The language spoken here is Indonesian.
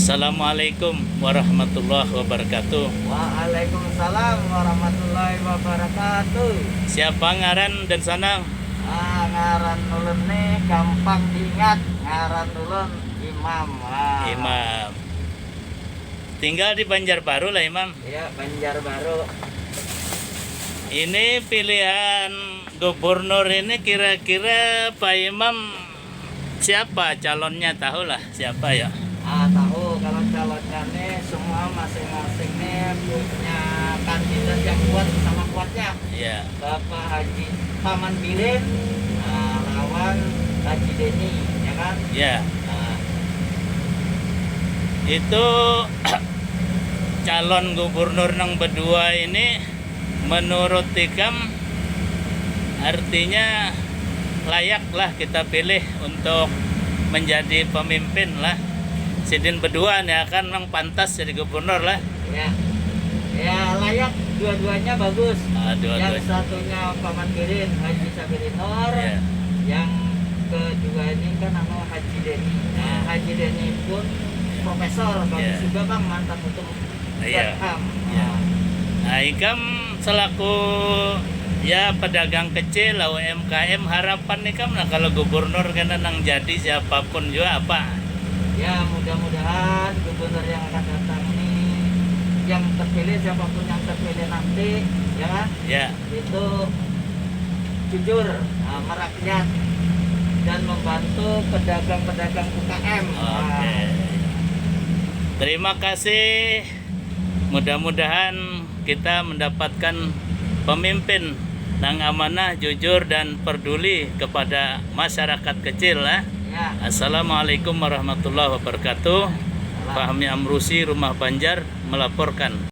Assalamualaikum warahmatullahi wabarakatuh. Waalaikumsalam warahmatullahi wabarakatuh. Siapa ngaran dan sanang? Ngaran ulun nih gampang diingat. Ngaran ulun Imam. Imam. Tinggal di Banjarbaru lah Imam. Ya, Banjarbaru. Ini pilihan gubernur ini kira-kira Pak Imam siapa calonnya, tahu lah siapa ya? Tahu kalau calonnya nih semua masing-masing nih punya kandidat yang kuat sama kuatnya. Iya. Bapak Haji Paman Birin lawan Haji Deni, ya kan? Ya. Itu calon gubernur yang berdua ini menurut Tikam artinya layaklah kita pilih untuk menjadi pemimpin lah. Sidin berdua nih akan memang pantas jadi gubernur lah. Ya layak, dua-duanya bagus. Yang Dua-duanya. satunya Paman Birin Haji Sabirinor, yang kedua ini kan nama Haji Deni. Nah, Haji Deni pun profesor, bagus juga bang, mantap untuk berkam. Nah, Ikam selaku ya pedagang kecil UMKM, harapan Ikam nah kalau gubernur kena nang jadi siapapun juga apa? Ya mudah-mudahan gubernur yang akan datang ini yang terpilih, siapapun yang terpilih nanti, ya kan? Ya. Itu jujur, merakyat dan membantu pedagang-pedagang UKM. Oke. Terima kasih. Mudah-mudahan kita mendapatkan pemimpin yang amanah, jujur dan peduli kepada masyarakat kecil lah. Assalamualaikum warahmatullahi wabarakatuh. Fahmi Amrusi, Rumah Banjar melaporkan.